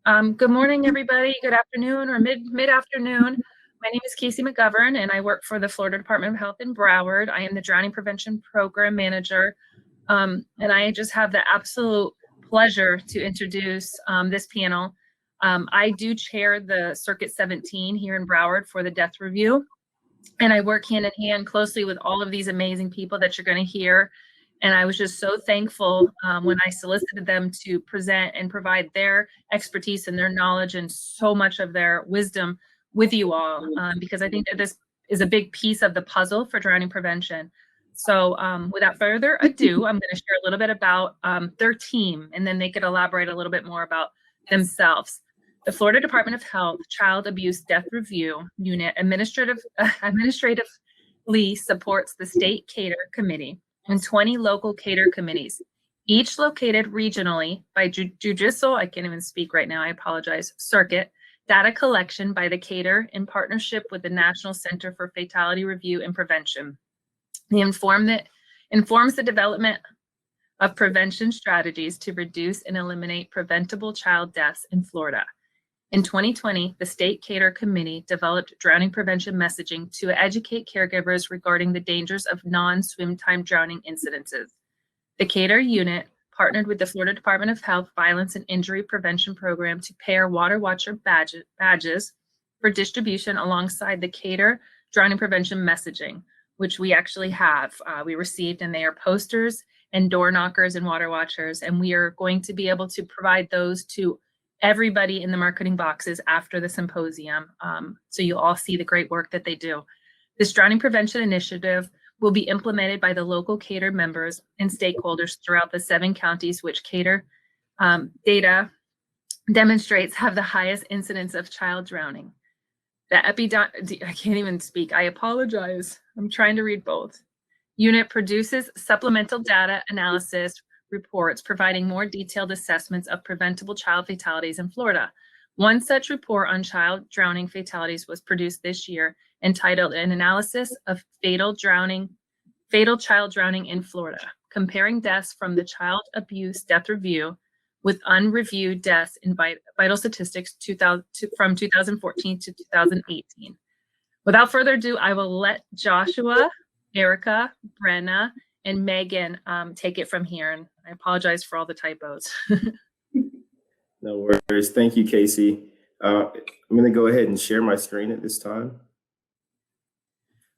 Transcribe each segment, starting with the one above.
Good morning, everybody. Good afternoon or mid-afternoon. My name is Casey McGovern, and I work for the Florida Department of Health in Broward. I am the Drowning Prevention Program Manager, and I just have the absolute pleasure to introduce this panel. I do chair the Circuit 17 here in Broward for the Death Review, and I work hand in hand closely with all of these amazing people that you're going to hear. And I was just so thankful when I solicited them to present and provide their expertise and their knowledge and so much of their wisdom with you all, because I think that this is a big piece of the puzzle for drowning prevention. So without further ado, I'm going to share a little bit about their team, and then they could elaborate a little bit more about themselves. The Florida Department of Health Child Abuse Death Review Unit administratively supports the State Cater Committee and 20 local cater committees, each located regionally by judicial, I can't even speak right now, I apologize, circuit, data collection by the cater in partnership with the National Center for Fatality Review and Prevention. They informs the development of prevention strategies to reduce and eliminate preventable child deaths in Florida. In 2020, the State Cater Committee developed drowning prevention messaging to educate caregivers regarding the dangers of non-swim time drowning incidences. The Cater unit partnered with the Florida Department of Health Violence and Injury Prevention Program to pair Water Watcher badges for distribution alongside the Cater drowning prevention messaging, which we actually have. We received, and they are posters and door knockers and water watchers, and we are going to be able to provide those to everybody in the marketing boxes after the symposium. So you'll all see the great work that they do. This drowning prevention initiative will be implemented by the local cater members and stakeholders throughout the 7 counties which cater data demonstrates have the highest incidence of child drowning. I can't even speak. I apologize. I'm trying to read both. Unit produces supplemental data analysis reports providing more detailed assessments of preventable child fatalities in Florida. One such report on child drowning fatalities was produced this year, entitled An Analysis of Fatal Child Drowning in Florida, comparing deaths from the Child Abuse Death Review with unreviewed deaths in vital statistics from 2014 to 2018. Without further ado, I will let Joshua, Erica, Brenna, and Megan take it from here. And I apologize for all the typos. No worries. Thank you, Casey. I'm going to go ahead and share my screen at this time.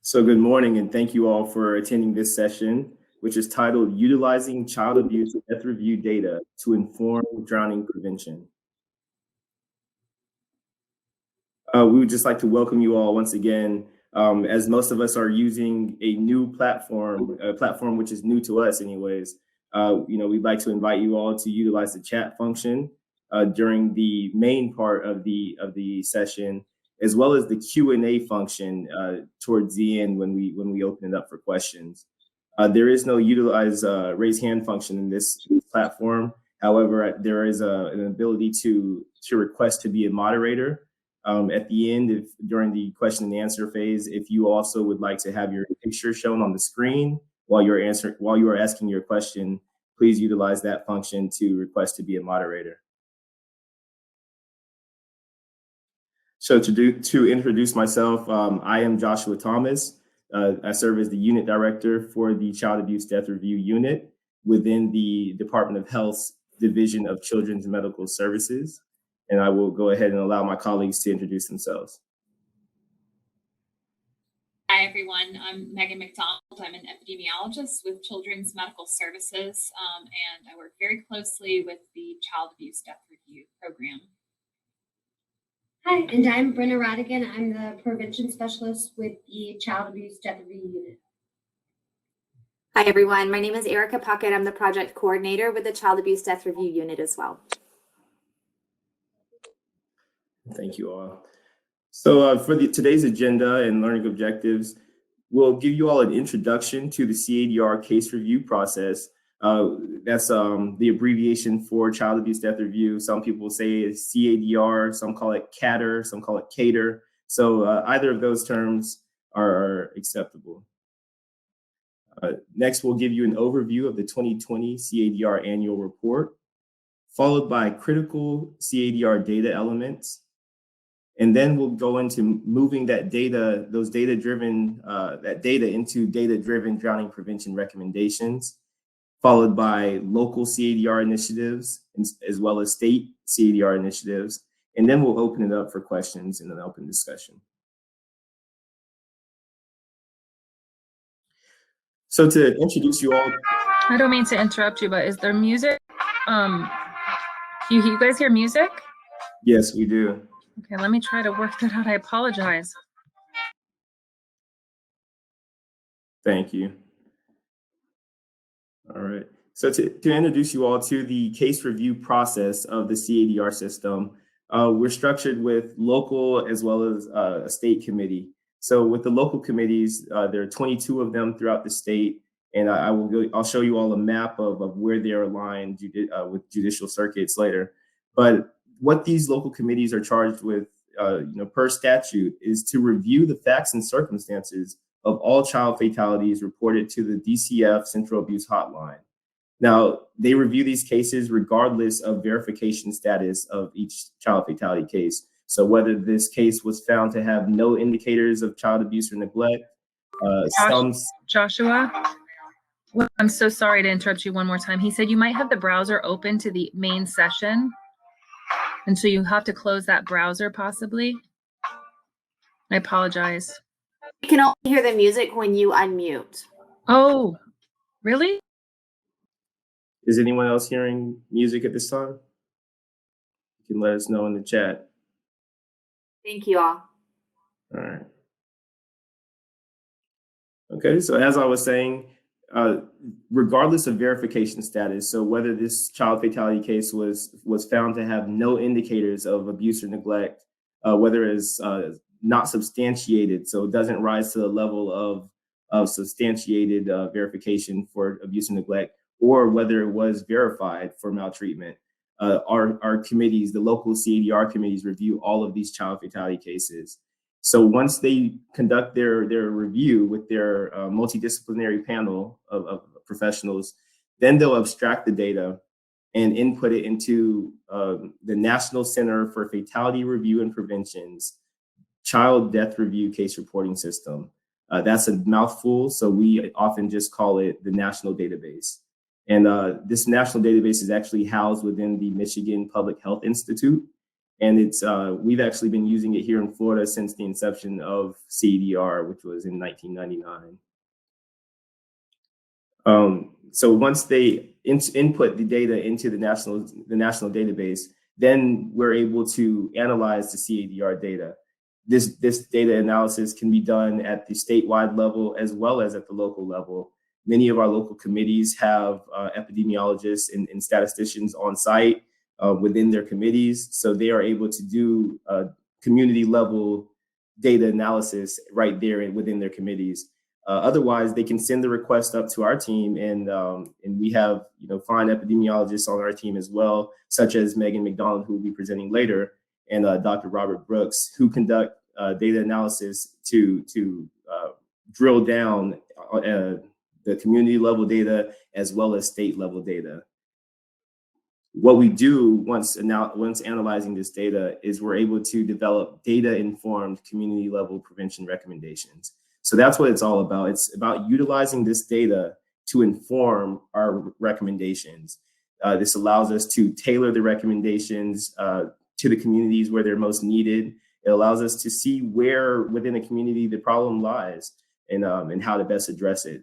So good morning, and thank you all for attending this session, which is titled Utilizing Child Abuse Death Review Data to Inform Drowning Prevention. We would just like to welcome you all once again. As most of us are using a new platform, a platform which is new to us anyways, we'd like to invite you all to utilize the chat function during the main part of the session, as well as the Q&A function towards the end when we open it up for questions. There is no raise hand function in this platform. However, there is an ability to request to be a moderator. At the end, during the question and answer phase, if you also would like to have your picture shown on the screen while you are asking your question, please utilize that function to request to be a moderator. So to introduce myself, I am Joshua Thomas. I serve as the unit director for the Child Abuse Death Review Unit within the Department of Health's Division of Children's Medical Services. And I will go ahead and allow my colleagues to introduce themselves. Hi, everyone. I'm Megan McDonald. I'm an epidemiologist with Children's Medical Services, and I work very closely with the Child Abuse Death Review Program. Hi, and I'm Brenna Radigan. I'm the Prevention Specialist with the Child Abuse Death Review Unit. Hi, everyone. My name is Erica Puckett. I'm the Project Coordinator with the Child Abuse Death Review Unit as well. Thank you all. So for today's agenda and learning objectives, we'll give you all an introduction to the CADR case review process. That's the abbreviation for Child Abuse Death Review. Some people say it's CADR, some call it CATR, some call it CATER. So either of those terms are acceptable. Next, we'll give you an overview of the 2020 CADR annual report. followed by critical CADR data elements. And then we'll go into moving that data, that data into data-driven drowning prevention recommendations, followed by local CADR initiatives, as well as state CADR initiatives. And then we'll open it up for questions in an open discussion. So to introduce you all. I don't mean to interrupt you, but is there music? You guys hear music? Yes, we do. Okay, let me try to work that out. I apologize. Thank you. All right. So to introduce you all to the case review process of the CADR system, we're structured with local as well as a state committee. So with the local committees, there are 22 of them throughout the state, and I'll show you all a map of where they're aligned with judicial circuits later. But what these local committees are charged with, per statute, is to review the facts and circumstances of all child fatalities reported to the DCF Central Abuse Hotline. Now, they review these cases regardless of verification status of each child fatality case. So whether this case was found to have no indicators of child abuse or neglect, Joshua, I'm so sorry to interrupt you one more time. He said you might have the browser open to the main session, and so you have to close that browser possibly. I apologize. You can only hear the music when you unmute. Oh, really? Is anyone else hearing music at this time? You can let us know in the chat. Thank you all. All right. Okay, so as I was saying, regardless of verification status, so whether this child fatality case was found to have no indicators of abuse or neglect, whether it's not substantiated, so it doesn't rise to the level of substantiated verification for abuse and neglect, or whether it was verified for maltreatment. Our committees, the local CADR committees, review all of these child fatality cases. So once they conduct their review with their multidisciplinary panel of professionals, then they'll abstract the data and input it into the National Center for Fatality Review and Prevention's Child Death Review Case Reporting System. That's a mouthful, so we often just call it the national database. And this national database is actually housed within the Michigan Public Health Institute. And we've actually been using it here in Florida since the inception of CADR, which was in 1999. So once they input the data into the national database, then we're able to analyze the CADR data. This data analysis can be done at the statewide level as well as at the local level. Many of our local committees have epidemiologists and statisticians on site within their committees, so they are able to do community level data analysis right there within their committees. Otherwise, they can send the request up to our team, and we have fine epidemiologists on our team as well, such as Megan McDonald, who will be presenting later, and Dr. Robert Brooks, who conduct data analysis to drill down the community level data as well as state level data. What we do once analyzing this data is we're able to develop data-informed community level prevention recommendations. So that's what it's all about. It's about utilizing this data to inform our recommendations. This allows us to tailor the recommendations to the communities where they're most needed. It allows us to see where within a community the problem lies and how to best address it.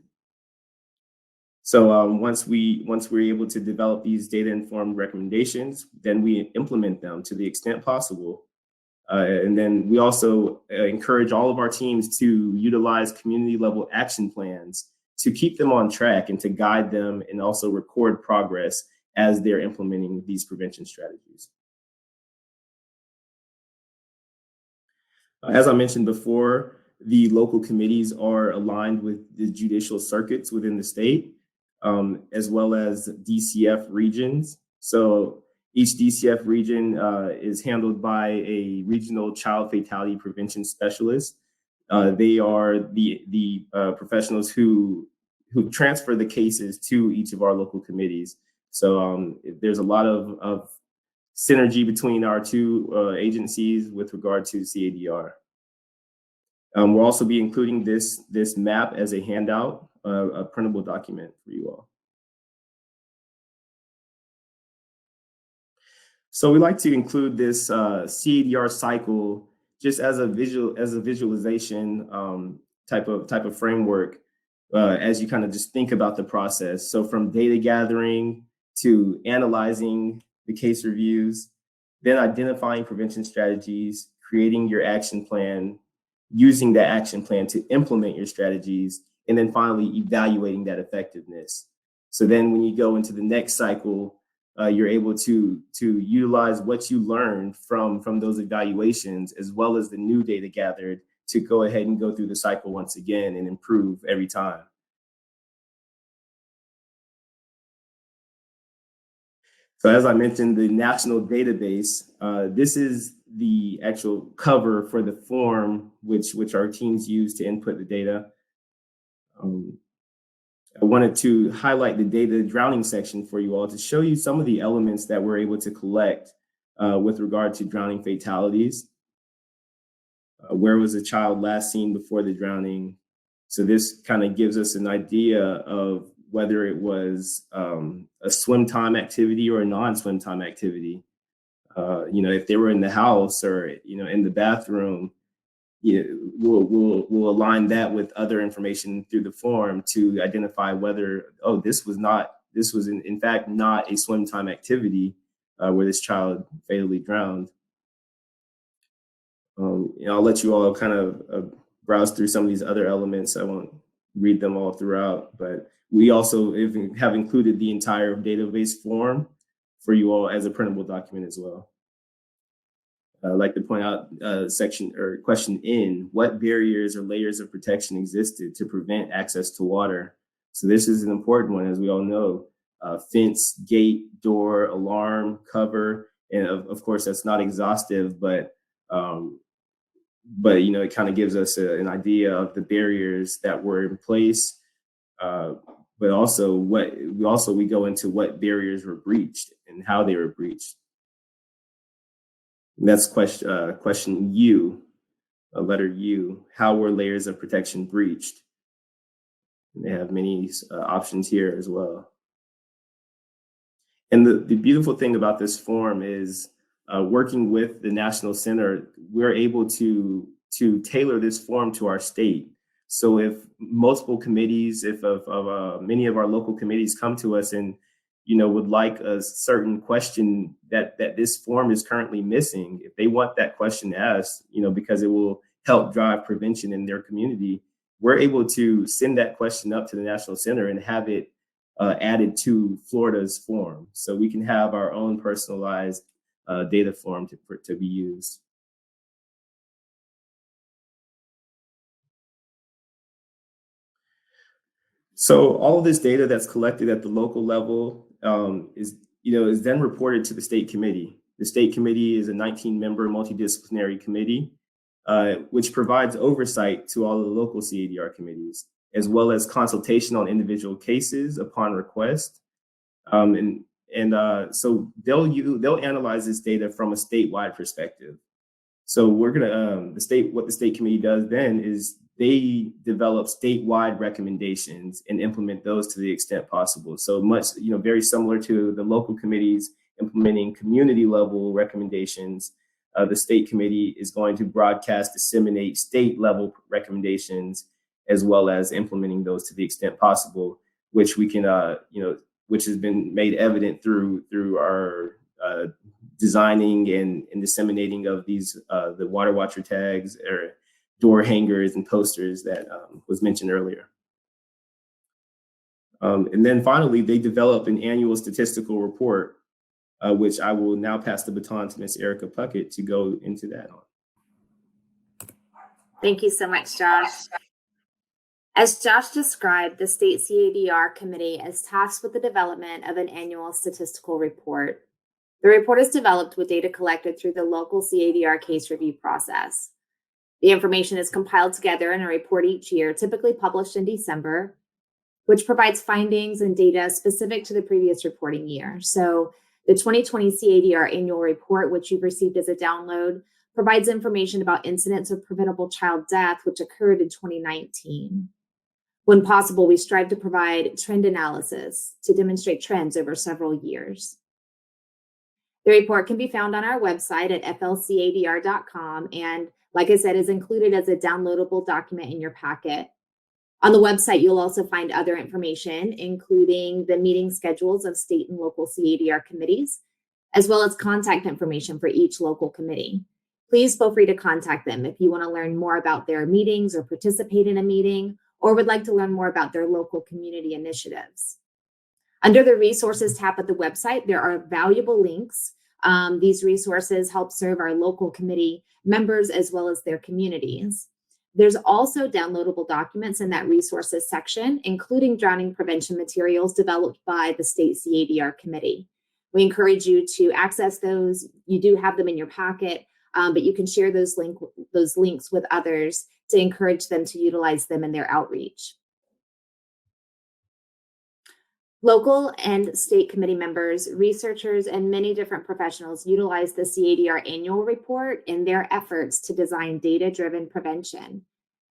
So once we're able to develop these data-informed recommendations, then we implement them to the extent possible. And then we also encourage all of our teams to utilize community-level action plans to keep them on track and to guide them and also record progress as they're implementing these prevention strategies. As I mentioned before, the local committees are aligned with the judicial circuits within the state, as well as DCF regions. So each DCF region is handled by a regional child fatality prevention specialist. They are the professionals who transfer the cases to each of our local committees. So there's a lot of synergy between our two agencies with regard to CADR. We'll also be including this map as a handout, a printable document for you all. So we like to include this CADR cycle just as a visualization type of framework as you kind of just think about the process. So from data gathering to analyzing the case reviews, then identifying prevention strategies, creating your action plan, using that action plan to implement your strategies, and then finally evaluating that effectiveness. So then when you go into the next cycle, you're able to utilize what you learned from those evaluations, as well as the new data gathered, to go ahead and go through the cycle once again and improve every time. So as I mentioned, the national database, this is the actual cover for the form which our teams use to input the data. I wanted to highlight the data drowning section for you all to show you some of the elements that we're able to collect with regard to drowning fatalities. Where was the child last seen before the drowning? So this kind of gives us an idea of whether it was a swim time activity or a non-swim time activity. If they were in the house or in the bathroom, we'll align that with other information through the form to identify whether, this was in fact not a swim time activity where this child fatally drowned. I'll let you all kind of browse through some of these other elements. I won't read them all throughout, but we also have included the entire database form for you all as a printable document as well. I'd like to point out section or question in, what barriers or layers of protection existed to prevent access to water? So this is an important one, as we all know. Fence, gate, door, alarm, cover, and of course that's not exhaustive, but it kind of gives us an idea of the barriers that were in place. But also we go into what barriers were breached and how they were breached. And that's question U, letter U. How were layers of protection breached? And they have many options here as well. And the beautiful thing about this form is working with the National Center, we're able to tailor this form to our state. So if multiple committees, if many of our local committees come to us and would like a certain question that this form is currently missing, if they want that question asked, because it will help drive prevention in their community, we're able to send that question up to the National Center and have it added to Florida's form. So we can have our own personalized data form to be used. So all of this data that's collected at the local level is then reported to the state committee. The state committee is a 19-member multidisciplinary committee, which provides oversight to all of the local CADR committees, as well as consultation on individual cases upon request. So they'll analyze this data from a statewide perspective. So we're gonna what the state committee does then is they develop statewide recommendations and implement those to the extent possible. So much, very similar to the local committees implementing community level recommendations. The state committee is going to disseminate state level recommendations, as well as implementing those to the extent possible, which we can, which has been made evident through our designing and disseminating of these the water watcher tags or door hangers and posters that was mentioned earlier. And then finally, they develop an annual statistical report, which I will now pass the baton to Ms. Erica Puckett to go into that on. Thank you so much, Josh. As Josh described, the State CADR Committee is tasked with the development of an annual statistical report. The report is developed with data collected through the local CADR case review process. The information is compiled together in a report each year, typically published in December. which provides findings and data specific to the previous reporting year. So the 2020 CADR annual report, which you've received as a download, provides information about incidents of preventable child death, which occurred in 2019. When possible, we strive to provide trend analysis to demonstrate trends over several years. The report can be found on our website at flcadr.com, and like I said, is included as a downloadable document in your packet. On the website, you'll also find other information, including the meeting schedules of state and local CADR committees, as well as contact information for each local committee. Please feel free to contact them if you want to learn more about their meetings or participate in a meeting, or would like to learn more about their local community initiatives. Under the resources tab at the website, there are valuable links. These resources help serve our local committee members as well as their communities. There's also downloadable documents in that resources section, including drowning prevention materials developed by the state CADR committee. We encourage you to access those. You do have them in your packet, but you can share those links with others to encourage them to utilize them in their outreach. Local and state committee members, researchers, and many different professionals utilize the CADR annual report in their efforts to design data-driven prevention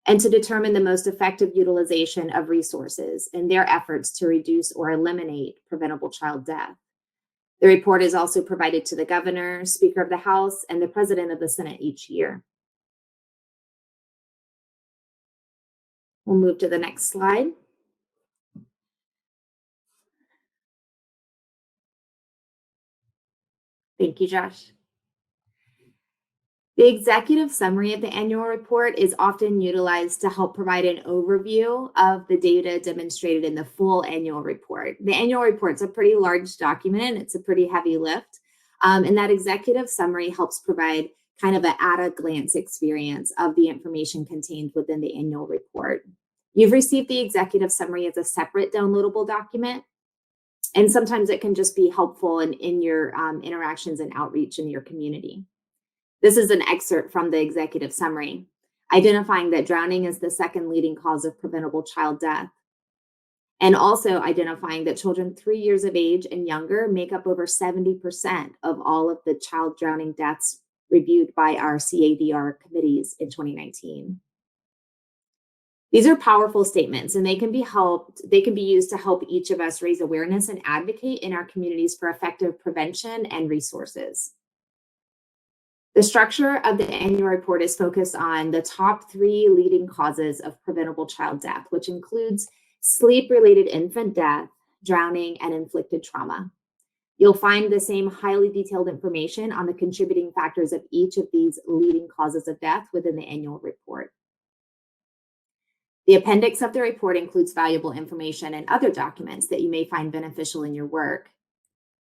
and to determine the most effective utilization of resources in their efforts to reduce or eliminate preventable child death. The report is also provided to the governor, Speaker of the House, and the President of the Senate each year. We'll move to the next slide. Thank you, Josh. The executive summary of the annual report is often utilized to help provide an overview of the data demonstrated in the full annual report. The annual report is a pretty large document. It's a pretty heavy lift. And that executive summary helps provide kind of an at-a-glance experience of the information contained within the annual report. You've received the executive summary as a separate downloadable document. And sometimes it can just be helpful in your interactions and outreach in your community. This is an excerpt from the executive summary, identifying that drowning is the second leading cause of preventable child death, and also identifying that children 3 years of age and younger make up over 70% of all of the child drowning deaths reviewed by our CADR committees in 2019. These are powerful statements, and they can be used to help each of us raise awareness and advocate in our communities for effective prevention and resources. The structure of the annual report is focused on the top 3 leading causes of preventable child death, which includes sleep-related infant death, drowning, and inflicted trauma. You'll find the same highly detailed information on the contributing factors of each of these leading causes of death within the annual report. The appendix of the report includes valuable information and other documents that you may find beneficial in your work.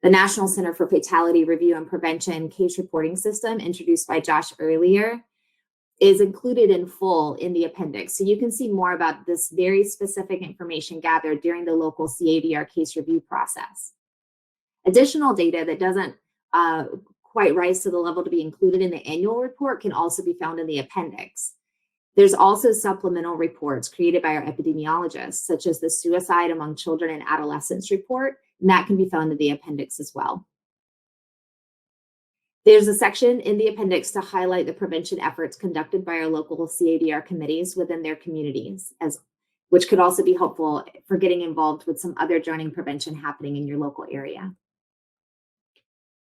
The National Center for Fatality Review and Prevention case reporting system, introduced by Josh earlier, is included in full in the appendix. So you can see more about this very specific information gathered during the local CADR case review process. Additional data that doesn't quite rise to the level to be included in the annual report can also be found in the appendix. There's also supplemental reports created by our epidemiologists, such as the Suicide Among Children and Adolescents report, and that can be found in the appendix as well. There's a section in the appendix to highlight the prevention efforts conducted by our local CADR committees within their communities, which could also be helpful for getting involved with some other drowning prevention happening in your local area.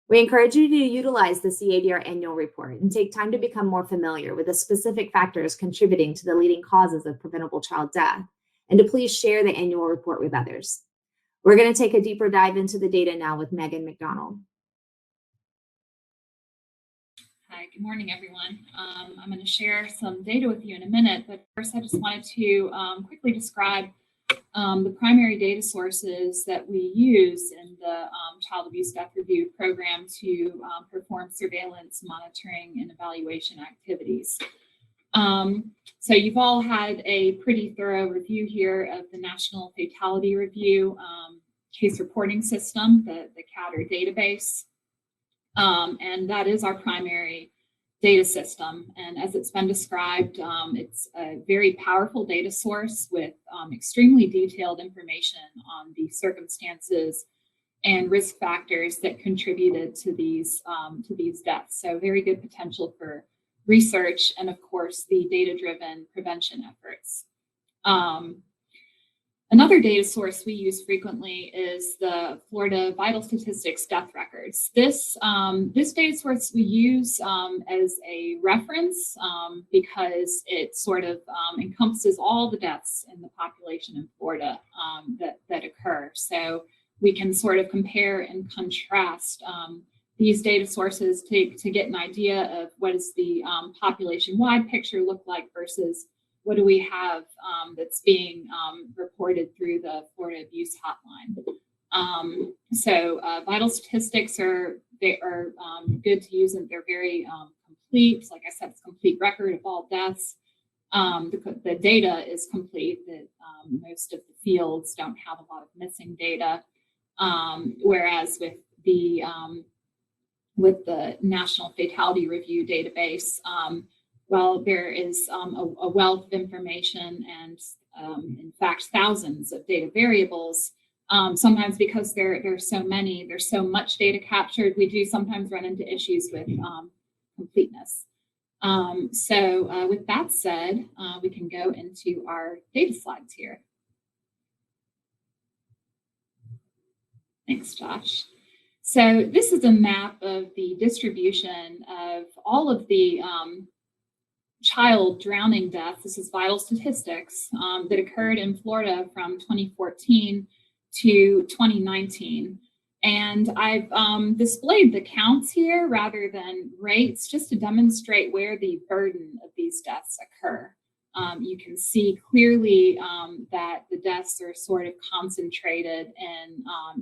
We encourage you to utilize the CADR annual report and take time to become more familiar with the specific factors contributing to the leading causes of preventable child death, and to please share the annual report with others. We're going to take a deeper dive into the data now with Megan McDonald. Hi, good morning, everyone. I'm going to share some data with you in a minute, but first I just wanted to quickly describe the primary data sources that we use in the Child Abuse Death Review program to perform surveillance, monitoring, and evaluation activities. So you've all had a pretty thorough review here of the National Fatality Review case reporting system, the CADR database. And that is our primary data system. And as it's been described, it's a very powerful data source with extremely detailed information on the circumstances and risk factors that contributed to these deaths. So very good potential for research and, of course, the data-driven prevention efforts. Another data source we use frequently is the Florida Vital Statistics death records. This data source we use as a reference because it sort of encompasses all the deaths in the population in Florida that occur. So we can sort of compare and contrast these data sources to get an idea of what does the population-wide picture look like versus what do we have that's being reported through the Florida Abuse Hotline. So vital statistics are good to use, and they're very complete. Like I said, it's a complete record of all deaths. The data is complete. That most of the fields don't have a lot of missing data, whereas with the National Fatality Review database, well, there is a wealth of information and, in fact, thousands of data variables. Sometimes because there's so many, there's so much data captured, we do sometimes run into issues with completeness. So with that said, we can go into our data slides here. Thanks, Josh. So this is a map of the distribution of all of the child drowning deaths. This is vital statistics that occurred in Florida from 2014 to 2019. And I've displayed the counts here rather than rates just to demonstrate where the burden of these deaths occur. You can see clearly that the deaths are sort of concentrated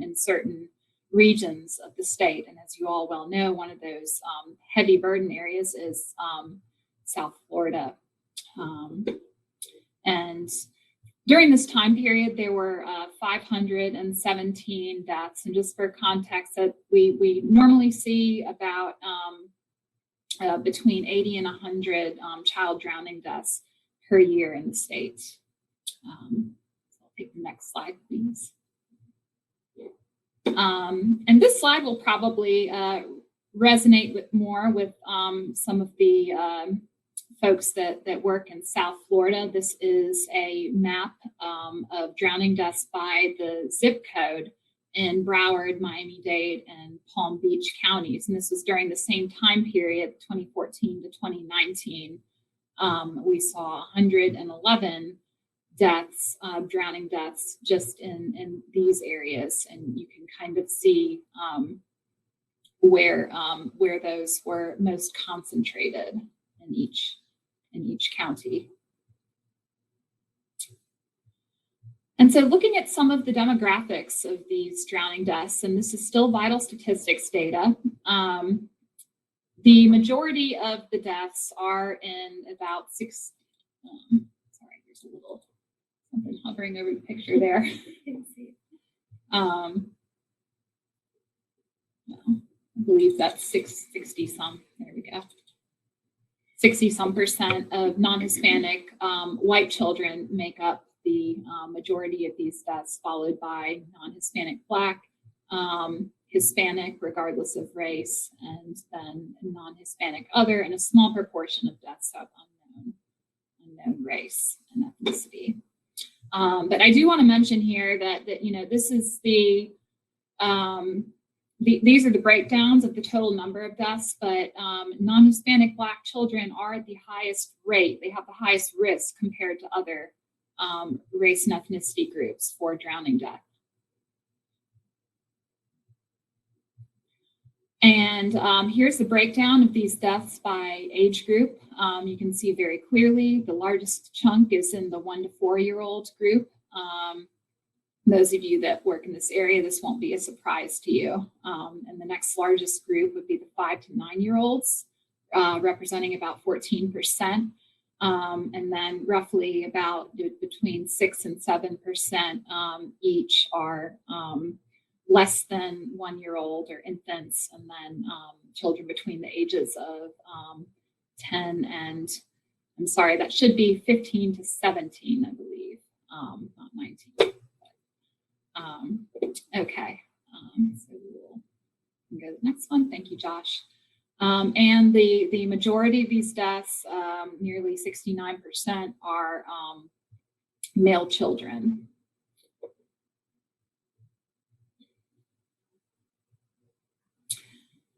in certain regions of the state. And as you all well know, one of those heavy burden areas is South Florida. And during this time period, there were 517 deaths. And just for context, that we normally see about between 80 and 100 child drowning deaths per year in the state. So I'll take the next slide, please. And this slide will probably resonate more with some of the folks that work in South Florida. This is a map of drowning deaths by the zip code in Broward, Miami-Dade, and Palm Beach counties. And this was during the same time period, 2014 to 2019. We saw 111 deaths, drowning deaths, just in these areas. And you can kind of see where those were most concentrated in each county. And so looking at some of the demographics of these drowning deaths, and this is still vital statistics data, the majority of the deaths are in about sorry, there's a little something hovering over the picture there. No, I believe that's 60 some, there we go. 60 some percent of non-Hispanic white children make up the majority of these deaths, followed by non-Hispanic Black, Hispanic, regardless of race, and then non-Hispanic other, and a small proportion of deaths of unknown race and ethnicity. But I do want to mention here that this is these are the breakdowns of the total number of deaths, but non-Hispanic Black children are at the highest rate. They have the highest risk compared to other race and ethnicity groups for drowning death. And here's the breakdown of these deaths by age group. You can see very clearly the largest chunk is in the 1 to 4-year-old group. Those of you that work in this area, this won't be a surprise to you. And the next largest group would be the 5 to 9-year-olds, representing about 14%. And then roughly about between 6 and 7% each are less than 1-year-old or infants, and then children between the ages of 10 and, I'm sorry, that should be 15 to 17, I believe, not 19. Okay, so we'll go to the next one. Thank you, Josh. And the majority of these deaths, nearly 69%, are male children.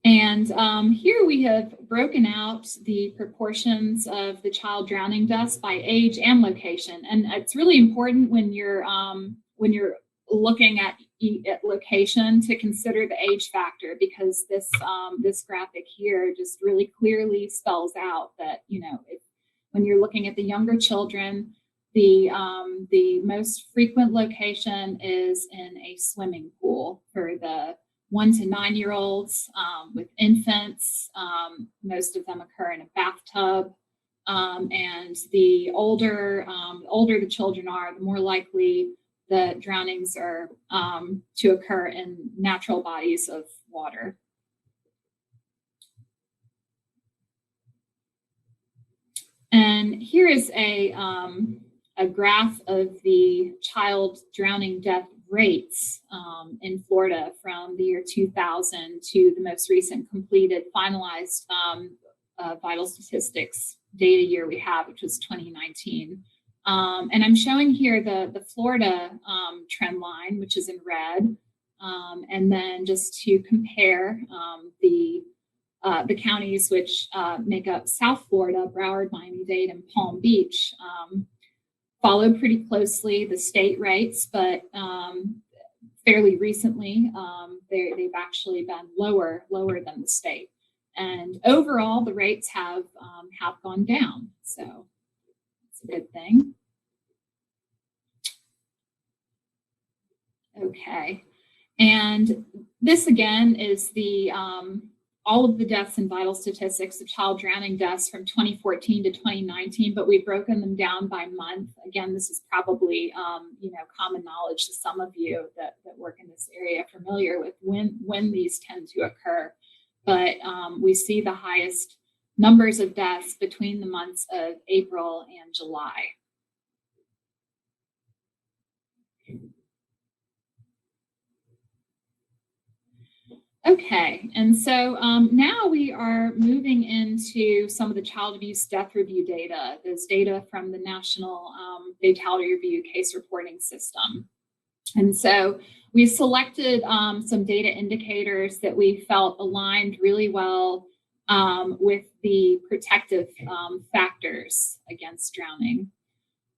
And here we have broken out the proportions of the child drowning deaths by age and location. And it's really important when you're looking at location to consider the age factor, because this this graphic here just really clearly spells out that, you know, when you're looking at the younger children, the most frequent location is in a swimming pool for the 1 to 9 year olds. With infants, most of them occur in a bathtub, and the older the children are, the more likely the drownings are to occur in natural bodies of water. And here is a graph of the child drowning death rates in Florida from the year 2000 to the most recent completed finalized vital statistics data year we have, which was 2019. And I'm showing here the Florida trend line, which is in red. And then just to compare the counties which make up South Florida, Broward, Miami-Dade, and Palm Beach, follow pretty closely the state rates, but fairly recently, they've actually been lower than the state. And overall, the rates have gone down. So it's a good thing. Okay, and this again is the all of the deaths and vital statistics of child drowning deaths from 2014 to 2019, but we've broken them down by month. Again, this is probably you know, common knowledge to some of you that work in this area, familiar with when these tend to occur. But we see the highest numbers of deaths between the months of April and July. Okay, and so now we are moving into some of the child abuse death review data. There's data from the National Fatality Review Case Reporting System. And so we selected some data indicators that we felt aligned really well with the protective factors against drowning.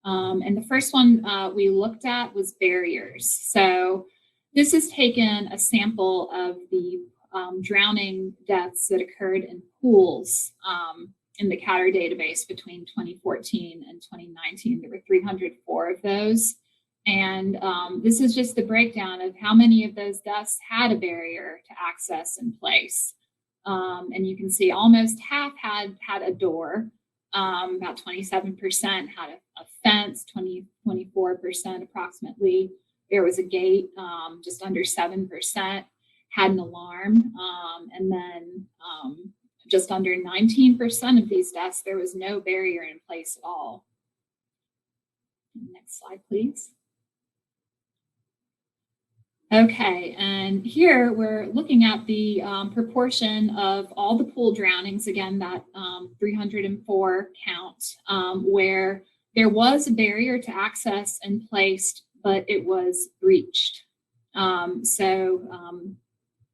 And the first one we looked at was barriers. So this has taken a sample of the drowning deaths that occurred in pools in the CATR database between 2014 and 2019. There were 304 of those. And this is just the breakdown of how many of those deaths had a barrier to access in place. And you can see almost half had a door, about 27% had a fence, 24% approximately. There was a gate, just under 7% had an alarm, and then just under 19% of these deaths, there was no barrier in place at all. Next slide, please. Okay, and here we're looking at the proportion of all the pool drownings, again, that 304 count, where there was a barrier to access in place, but it was breached.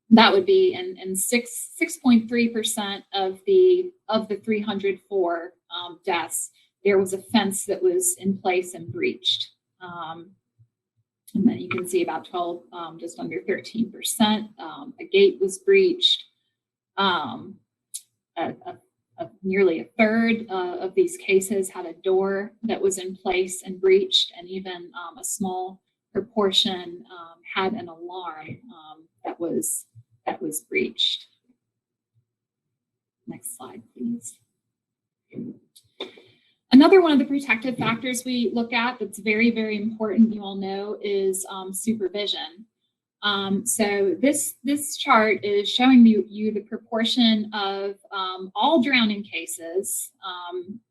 That would be in 6.3% of the 304 deaths, there was a fence that was in place and breached. And then you can see about 12, just under 13%, a gate was breached. Nearly a third of these cases had a door that was in place and breached, and even a small proportion had an alarm that was breached. Next slide, please. Another one of the protective factors we look at that's very, very important, you all know, is supervision. So this chart is showing you the proportion of all drowning cases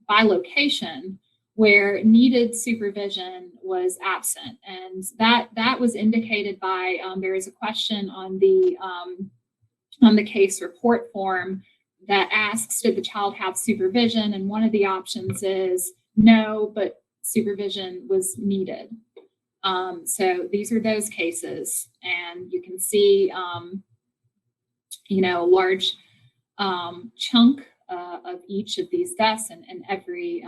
by location where needed supervision was absent, and that was indicated by there is a question on the case report form that asks, did the child have supervision? And one of the options is no, but supervision was needed. So these are those cases, and you can see, a large chunk of each of these deaths, and every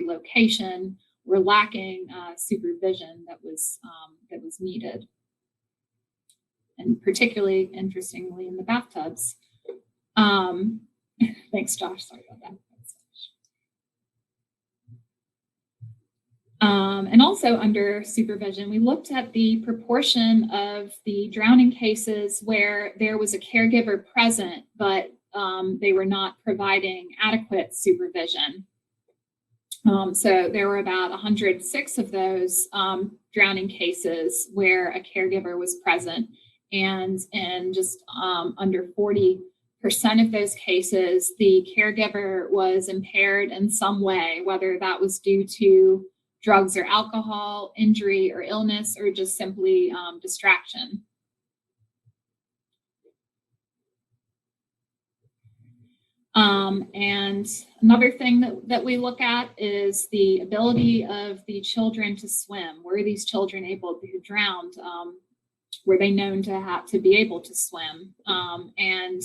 location were lacking supervision that was needed, and particularly interestingly in the bathtubs. Thanks, Josh. Sorry about that. And also under supervision, we looked at the proportion of the drowning cases where there was a caregiver present, but they were not providing adequate supervision. So there were about 106 of those drowning cases where a caregiver was present, and just under 40% of those cases, the caregiver was impaired in some way, whether that was due to drugs or alcohol, injury or illness, or just simply distraction. And another thing that we look at is the ability of the children to swim. Were these children able who drowned? Were they known to be able to swim? And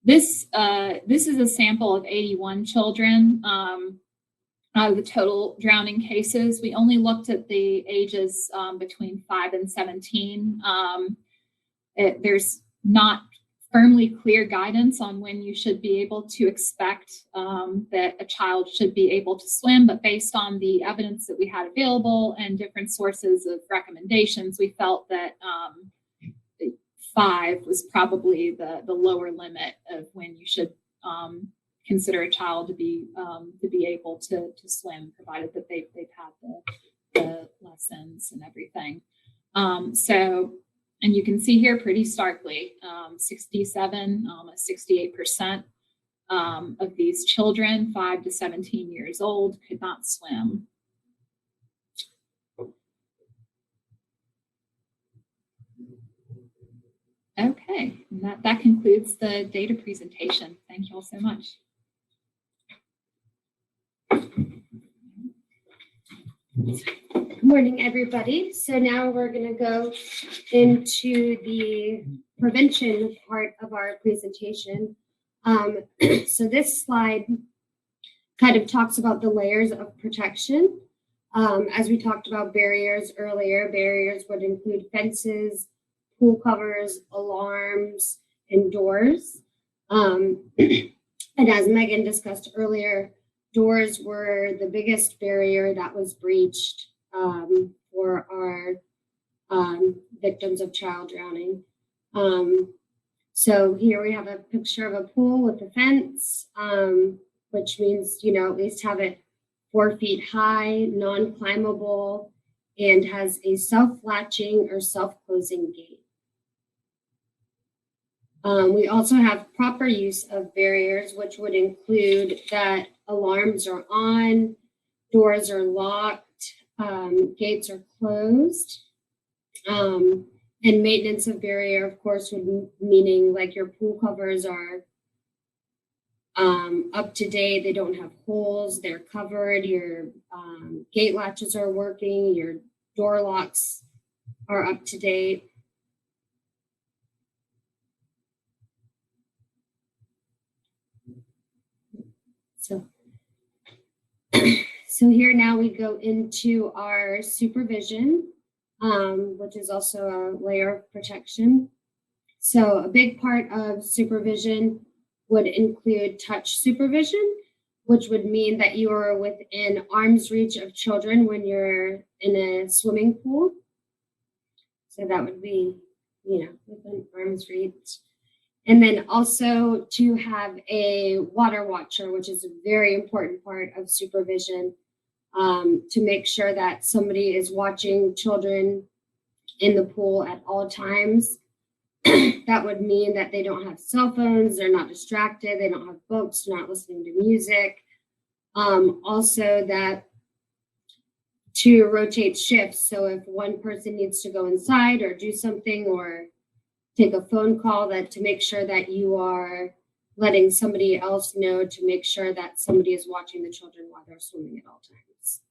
this is a sample of 81 children. Out of the total drowning cases, we only looked at the ages between 5 and 17. There's not firmly clear guidance on when you should be able to expect that a child should be able to swim, but based on the evidence that we had available and different sources of recommendations, we felt that 5 was probably the lower limit of when you should consider a child to be able to swim, provided that they've had the lessons and everything. And you can see here pretty starkly, 67, almost 68% of these children, 5 to 17 years old, could not swim. Okay, and that concludes the data presentation. Thank you all so much. Good morning, everybody. So now we're going to go into the prevention part of our presentation. So this slide kind of talks about the layers of protection. As we talked about barriers earlier, barriers would include fences, pool covers, alarms, and doors. And as Megan discussed earlier, doors were the biggest barrier that was breached for our victims of child drowning. So here we have a picture of a pool with a fence, which means, at least have it 4 feet high, non-climbable, and has a self-latching or self-closing gate. We also have proper use of barriers, which would include that alarms are on, doors are locked, gates are closed, and maintenance of barrier, of course, would meaning like your pool covers are up to date, they don't have holes, they're covered, your gate latches are working, your door locks are up to date. So here now we go into our supervision, which is also a layer of protection. So a big part of supervision would include touch supervision, which would mean that you are within arm's reach of children when you're in a swimming pool. So that would be, within arm's reach. And then also to have a water watcher, which is a very important part of supervision, to make sure that somebody is watching children in the pool at all times. That would mean that they don't have cell phones, they're not distracted, they don't have books, they're not listening to music. Also that to rotate shifts. So if one person needs to go inside or do something or take a phone call, that to make sure that you are letting somebody else know to make sure that somebody is watching the children while they're swimming at all times.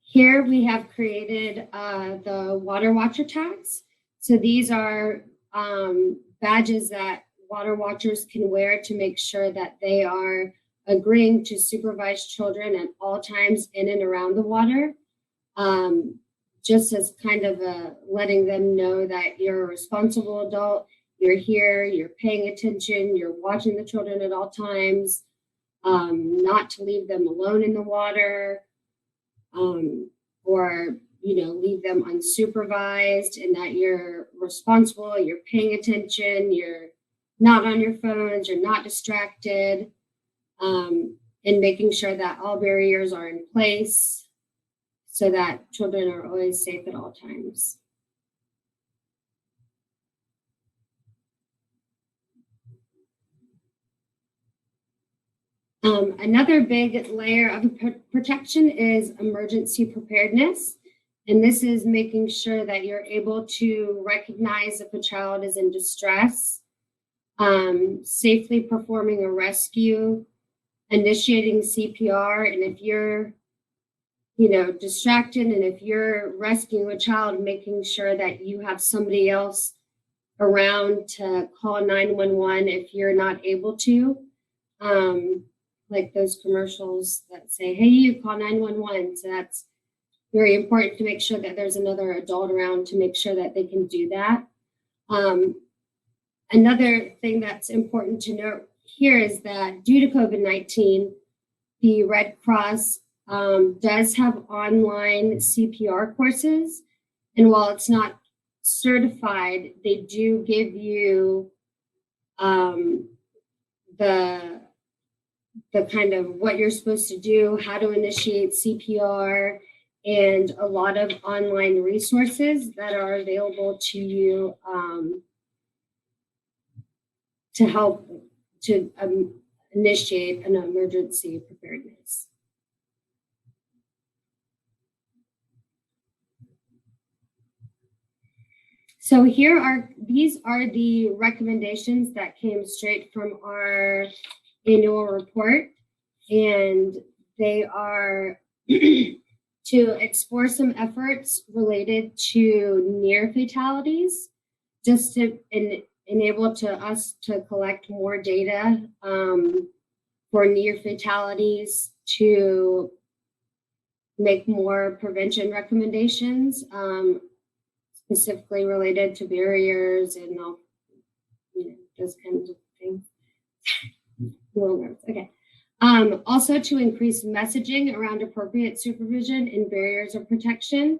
Here we have created the water watcher tags. So these are badges that water watchers can wear to make sure that they are agreeing to supervise children at all times in and around the water. Just as kind of letting them know that you're a responsible adult, you're here, you're paying attention, you're watching the children at all times, not to leave them alone in the water, or leave them unsupervised, and that you're responsible, you're paying attention, you're not on your phones, you're not distracted, and making sure that all barriers are in place so that children are always safe at all times. Another big layer of protection is emergency preparedness. And this is making sure that you're able to recognize if a child is in distress, safely performing a rescue, initiating CPR, and if you're distracted and if you're rescuing a child, making sure that you have somebody else around to call 911 if you're not able to. Like those commercials that say, hey, you call 911. So that's very important to make sure that there's another adult around to make sure that they can do that. Another thing that's important to note here is that due to COVID-19, the Red Cross does have online CPR courses. And while it's not certified, they do give you the kind of what you're supposed to do, how to initiate CPR, and a lot of online resources that are available to you to help to initiate an emergency preparedness. So these are the recommendations that came straight from our annual report, and they are to explore some efforts related to near fatalities, just to enable us to collect more data for near fatalities, to make more prevention recommendations, specifically related to barriers and those kinds of things. Okay. Also to increase messaging around appropriate supervision and barriers of protection.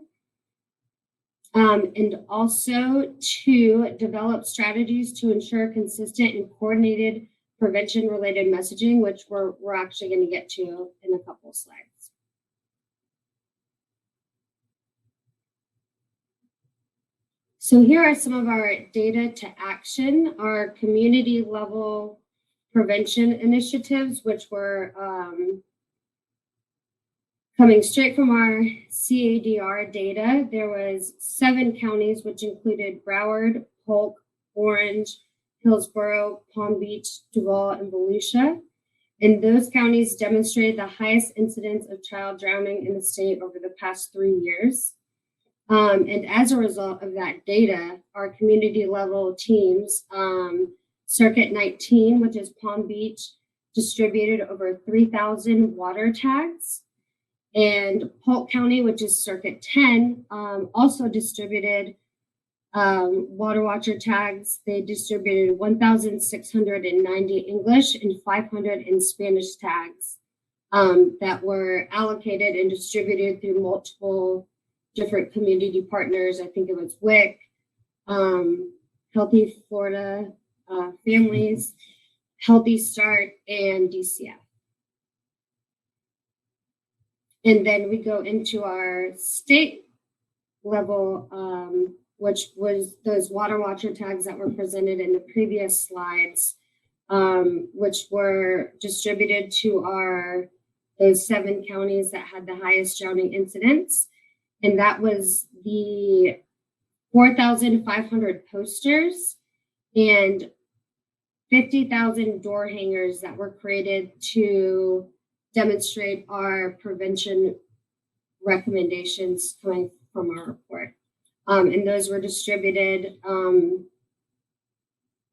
And also to develop strategies to ensure consistent and coordinated prevention-related messaging, which we're actually going to get to in a couple of slides. So here are some of our data to action, our community level prevention initiatives, which were coming straight from our CADR data. There was 7 counties, which included Broward, Polk, Orange, Hillsborough, Palm Beach, Duval, and Volusia. And those counties demonstrated the highest incidence of child drowning in the state over the past 3 years. And as a result of that data, our community level teams, Circuit 19, which is Palm Beach, distributed over 3,000 water tags. And Polk County, which is Circuit 10, also distributed water watcher tags. They distributed 1,690 English and 500 in Spanish tags that were allocated and distributed through multiple different community partners. I think it was WIC, Healthy Florida Families, Healthy Start, and DCF. And then we go into our state level, which was those water watcher tags that were presented in the previous slides, which were distributed to those 7 counties that had the highest drowning incidents. And that was the 4,500 posters and 50,000 door hangers that were created to demonstrate our prevention recommendations coming from our report. And those were distributed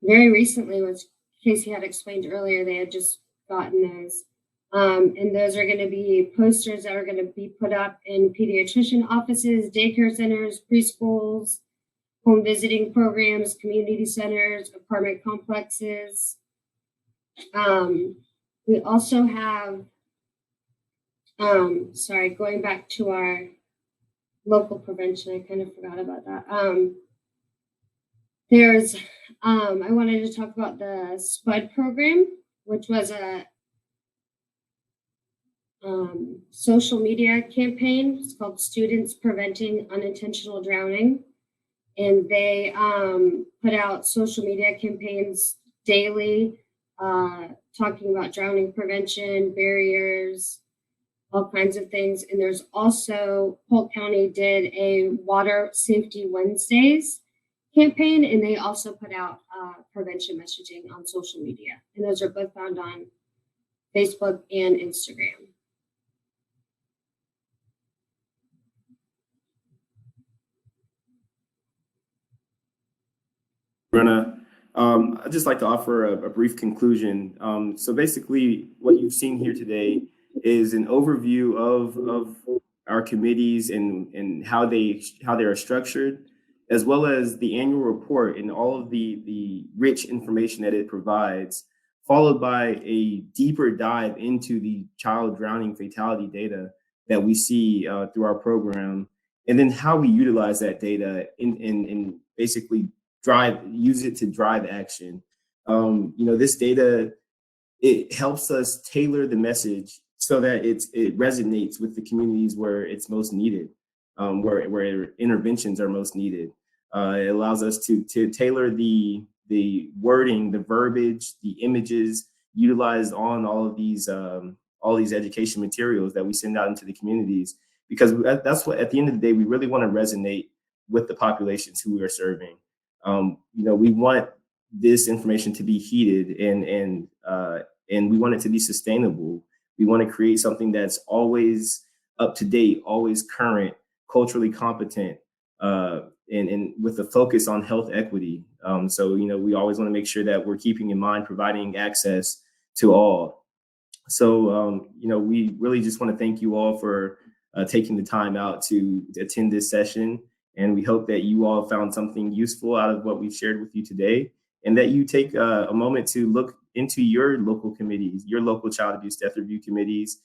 very recently, which Casey had explained earlier. They had just gotten those. And those are going to be posters that are going to be put up in pediatrician offices, daycare centers, preschools, home visiting programs, community centers, apartment complexes. We also have, going back to our local prevention, I kind of forgot about that. I wanted to talk about the SPUD program, which was a social media campaign. It's called Students Preventing Unintentional Drowning. And they put out social media campaigns daily, talking about drowning prevention, barriers, all kinds of things. And there's also, Polk County did a Water Safety Wednesdays campaign, and they also put out prevention messaging on social media. And those are both found on Facebook and Instagram. I'd just like to offer a brief conclusion. So basically, what you've seen here today is an overview of our committees and how they are structured, as well as the annual report and all of the rich information that it provides, followed by a deeper dive into the child drowning fatality data that we see through our program, and then how we utilize that data in basically use it to drive action. This data, it helps us tailor the message so that it resonates with the communities where it's most needed, where interventions are most needed. It allows us to tailor the wording, the verbiage, the images utilized on all these education materials that we send out into the communities, because that's what, at the end of the day, we really want to resonate with the populations who we are serving. We want this information to be heeded, and we want it to be sustainable. We want to create something that's always up to date, always current, culturally competent, and with a focus on health equity. We always want to make sure that we're keeping in mind providing access to all. So, we really just want to thank you all for taking the time out to attend this session. And we hope that you all found something useful out of what we've shared with you today, and that you take a moment to look into your local committees, your local child abuse death review committees,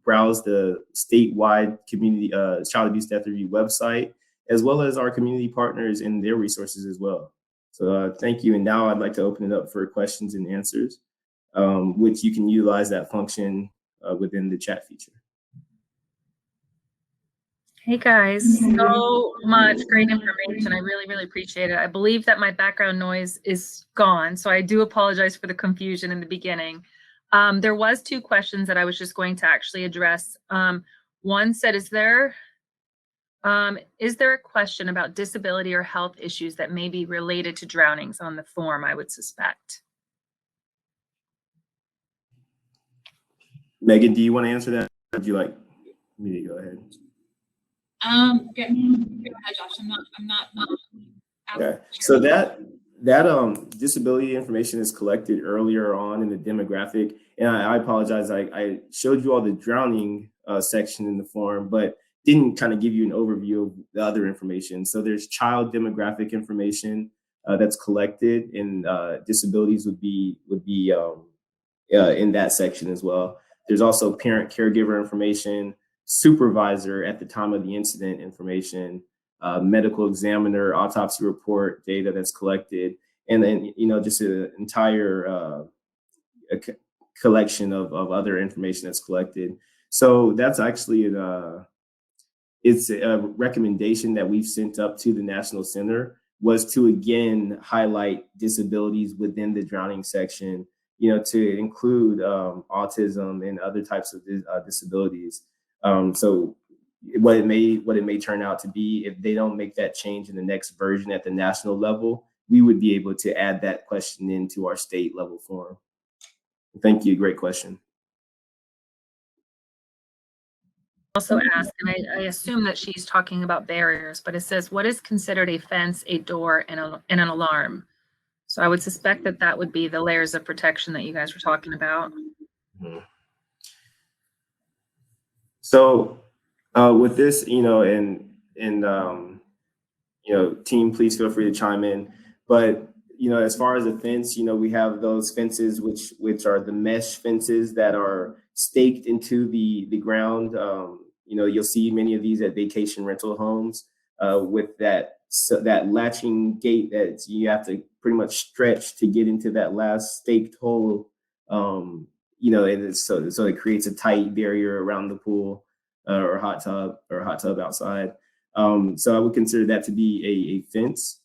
browse the statewide community child abuse death review website, as well as our community partners and their resources as well. So thank you. And now I'd like to open it up for questions and answers, which you can utilize that function within the chat feature. Hey guys, so much great information. I really, really appreciate it. I believe that my background noise is gone, so I do apologize for the confusion in the beginning. There was 2 questions that I was just going to actually address. One said, is there a question about disability or health issues that may be related to drownings on the form, I would suspect? Megan, do you want to answer that? Or would you like me to go ahead? Go ahead, Josh. I'm not. Okay. So that disability information is collected earlier on in the demographic, and I apologize. I showed you all the drowning section in the form, but didn't kind of give you an overview of the other information. So there's child demographic information that's collected, and disabilities would be in that section as well. There's also parent caregiver information, supervisor at the time of the incident information, medical examiner, autopsy report data that's collected, and then just an entire collection of other information that's collected. So that's actually it's a recommendation that we've sent up to the National Center, was to again highlight disabilities within the drowning section, to include autism and other types of disabilities. So what it may turn out to be, if they don't make that change in the next version at the national level, we would be able to add that question into our state level form. Thank you. Great question. Also asked, and I assume that she's talking about barriers, but it says, what is considered a fence, a door, and an alarm? So I would suspect that that would be the layers of protection that you guys were talking about. So with this, team, please feel free to chime in. But as far as the fence, we have those fences which are the mesh fences that are staked into the ground. You'll see many of these at vacation rental homes with that latching gate that you have to pretty much stretch to get into that last staked hole. And so it creates a tight barrier around the pool or hot tub outside. So I would consider that to be a fence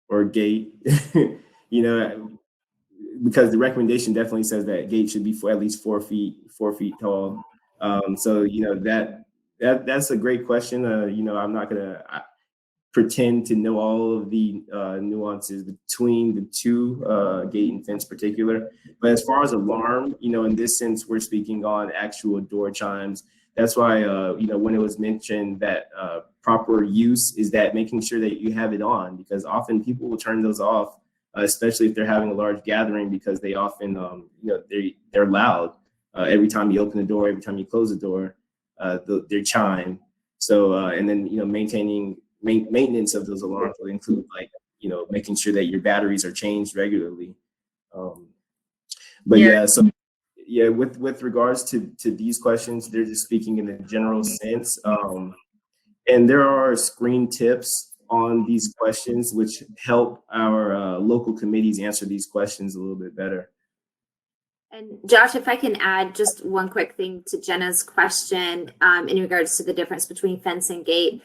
or a gate, because the recommendation definitely says that gate should be for at least 4 feet tall. So that's a great question. I'm not gonna pretend to know all of the nuances between the two, gate and fence particular. But as far as alarm, in this sense, we're speaking on actual door chimes. That's why, when it was mentioned that proper use is that making sure that you have it on, because often people will turn those off, especially if they're having a large gathering, because they often, they're loud. Every time you open the door, every time you close the door, their chime. So, and then, maintenance of those alarms will include making sure that your batteries are changed regularly. With regards to these questions, they're just speaking in a general sense. And there are screen tips on these questions which help our local committees answer these questions a little bit better. And Josh, if I can add just one quick thing to Jenna's question in regards to the difference between fence and gate.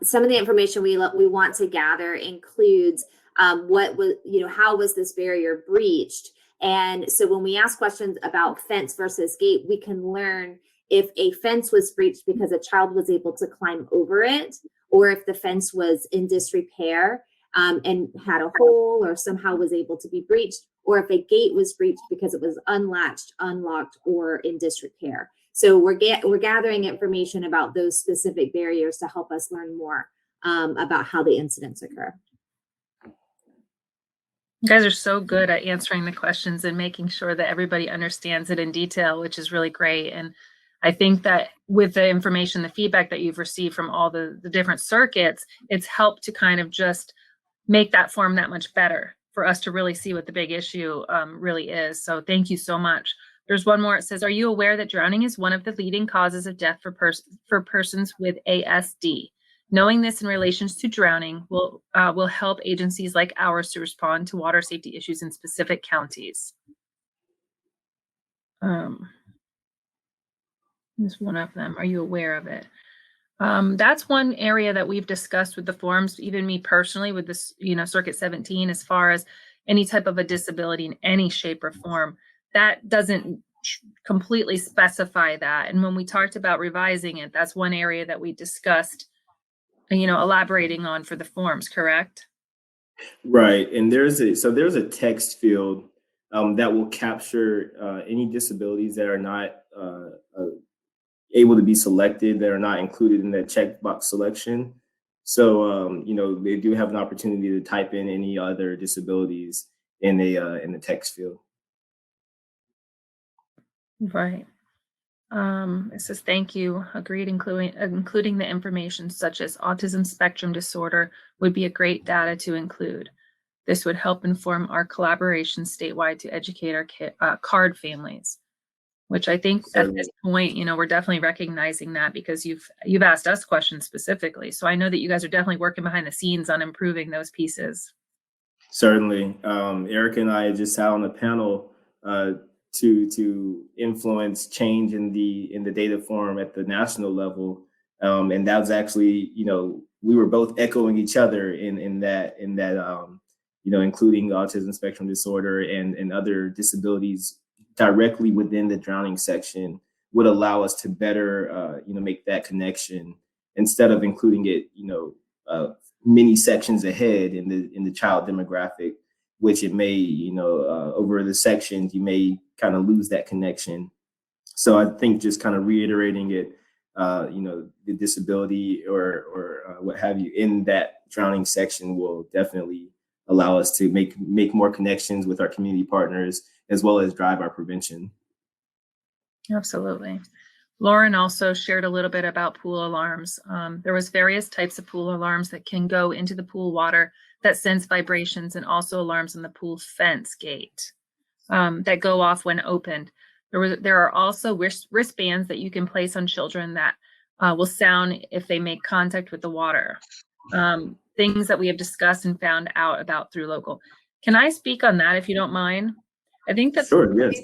Some of the information we want to gather includes how was this barrier breached? And so when we ask questions about fence versus gate, we can learn if a fence was breached because a child was able to climb over it, or if the fence was in disrepair and had a hole or somehow was able to be breached, or if a gate was breached because it was unlatched, unlocked, or in disrepair. So we're gathering information about those specific barriers to help us learn more about how the incidents occur. You guys are so good at answering the questions and making sure that everybody understands it in detail, which is really great. And I think that with the information, the feedback that you've received from all the different circuits, it's helped to kind of just make that form that much better for us to really see what the big issue really is. So thank you so much. There's one more. It says, are you aware that drowning is one of the leading causes of death for persons with ASD? Knowing this in relation to drowning will help agencies like ours to respond to water safety issues in specific counties. Is one of them. Are you aware of it? That's one area that we've discussed with the forums, even me personally with this, Circuit 17, as far as any type of a disability in any shape or form. That doesn't completely specify that. And when we talked about revising it, that's one area that we discussed, elaborating on for the forms, correct? Right. And there's a text field that will capture any disabilities that are not able to be selected, that are not included in that checkbox selection. So, they do have an opportunity to type in any other disabilities in the text field. Right. It says, thank you. Agreed, including the information such as autism spectrum disorder would be a great data to include. This would help inform our collaboration statewide to educate our CARD families, which I think at this point, we're definitely recognizing that because you've asked us questions specifically. So I know that you guys are definitely working behind the scenes on improving those pieces. Certainly. Erica and I just sat on a panel to influence change in the data form at the national level. And that was actually, we were both echoing each other in that including autism spectrum disorder and other disabilities directly within the drowning section would allow us to better, make that connection instead of including it, many sections ahead in the child demographic, which it may, over the sections, you may kind of lose that connection. So I think just kind of reiterating it, the disability or what have you in that drowning section will definitely allow us to make more connections with our community partners as well as drive our prevention. Absolutely. Lauren also shared a little bit about pool alarms. There was various types of pool alarms that can go into the pool water that sense vibrations, and also alarms on the pool fence gate that go off when opened. There are also wristbands that you can place on children that will sound if they make contact with the water. Things that we have discussed and found out about through local. Can I speak on that if you don't mind? I think that's sure. Yes.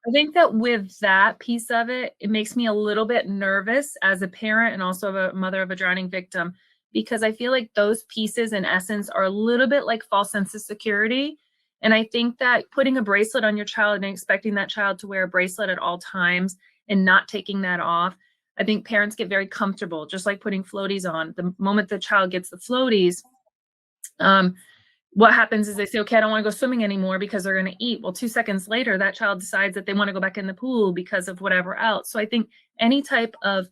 I think that with that piece of it, it makes me a little bit nervous as a parent and also a mother of a drowning victim, because I feel like those pieces in essence are a little bit like false sense of security. And I think that putting a bracelet on your child and expecting that child to wear a bracelet at all times and not taking that off, I think parents get very comfortable, just like putting floaties on. The moment the child gets the floaties, what happens is they say, okay, I don't want to go swimming anymore because they're going to eat. Well, 2 seconds later, that child decides that they want to go back in the pool because of whatever else. So I think any type of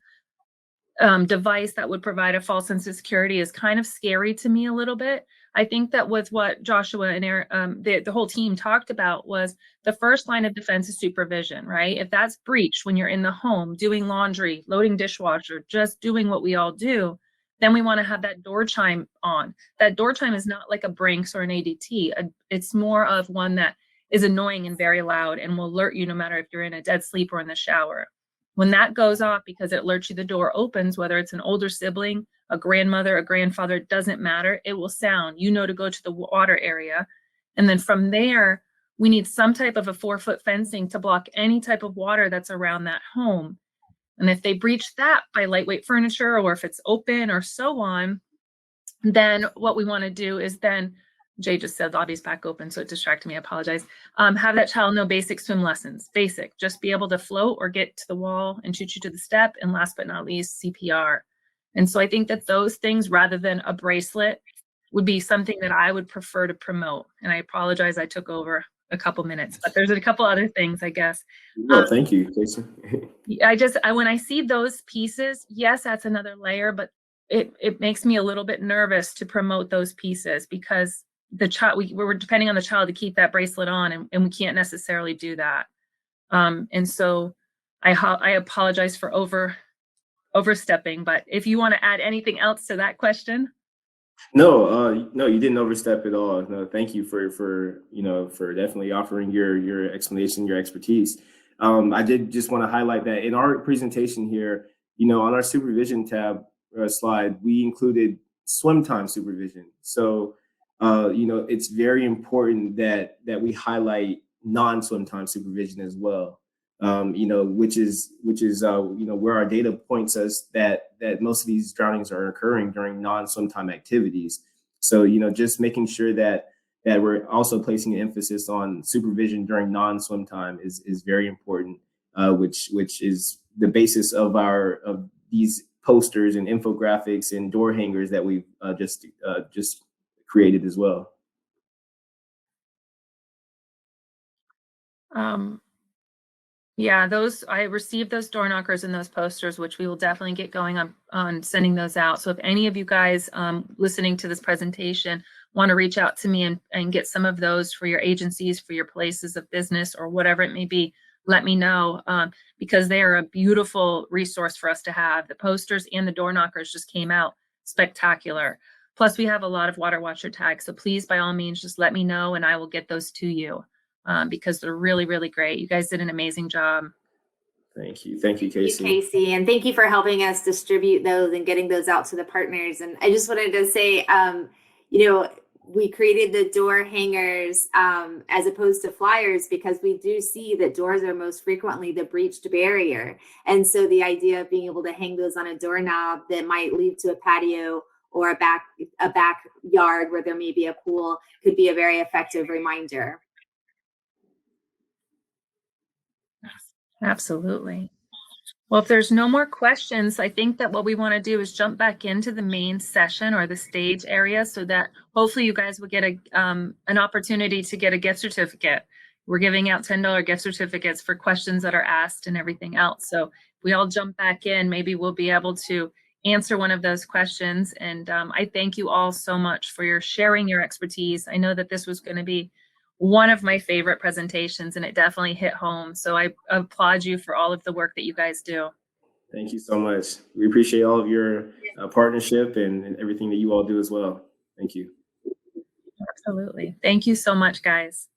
device that would provide a false sense of security is kind of scary to me a little bit. I think that with what Joshua and Eric, the whole team talked about was the first line of defense is supervision, right? If that's breached when you're in the home, doing laundry, loading dishwasher, just doing what we all do, then we want to have that door chime on. That door chime is not like a Brinks or an ADT. It's more of one that is annoying and very loud and will alert you no matter if you're in a dead sleep or in the shower. When that goes off because it alerts you the door opens, whether it's an older sibling, a grandmother, a grandfather, it doesn't matter. It will sound, to go to the water area. And then from there, we need some type of a 4-foot fencing to block any type of water that's around that home. And if they breach that by lightweight furniture or if it's open or so on, then what we want to do is then, Jay just said the lobby's back open, so it distracted me, I apologize. Have that child know basic swim lessons, just be able to float or get to the wall and shoot you to the step. And last but not least, CPR. And so I think that those things, rather than a bracelet, would be something that I would prefer to promote. And I apologize, I took over a couple minutes, but there's a couple other things, I guess. No, thank you, Casey. When I see those pieces, yes, that's another layer, but it makes me a little bit nervous to promote those pieces because the child, we're depending on the child to keep that bracelet on, and we can't necessarily do that. And so I apologize for overstepping, but if you want to add anything else to that question. No, you didn't overstep at all. No, thank you for definitely offering your explanation, your expertise. I did just want to highlight that in our presentation here, on our supervision tab slide, we included swim time supervision. So, it's very important that we highlight non-swim time supervision as well. Which is where our data points us that most of these drownings are occurring during non-swim time activities. So, just making sure that we're also placing an emphasis on supervision during non-swim time is very important, which is the basis of these posters and infographics and door hangers that we've just created as well. Yeah, I received those door knockers and those posters, which we will definitely get going on sending those out. So if any of you guys listening to this presentation want to reach out to me and get some of those for your agencies, for your places of business, or whatever it may be, let me know, because they are a beautiful resource for us to have. The posters and the door knockers just came out spectacular. Plus, we have a lot of Water Watcher tags. So please, by all means, just let me know and I will get those to you. Because they're really, really great. You guys did an amazing job. Thank you, Casey. Thank you, Casey, and thank you for helping us distribute those and getting those out to the partners. And I just wanted to say, we created the door hangers as opposed to flyers because we do see that doors are most frequently the breached barrier. And so the idea of being able to hang those on a doorknob that might lead to a patio or a backyard where there may be a pool could be a very effective reminder. Absolutely. Well, if there's no more questions, I think that what we want to do is jump back into the main session or the stage area so that hopefully you guys will get an opportunity to get a gift certificate. We're giving out $10 gift certificates for questions that are asked and everything else. So if we all jump back in, maybe we'll be able to answer one of those questions. And I thank you all so much for your sharing your expertise. I know that this was going to be one of my favorite presentations and it definitely hit home. So I applaud you for all of the work that you guys do. Thank you so much. We appreciate all of your partnership and everything that you all do as well. Thank you. Absolutely. Thank you so much, guys.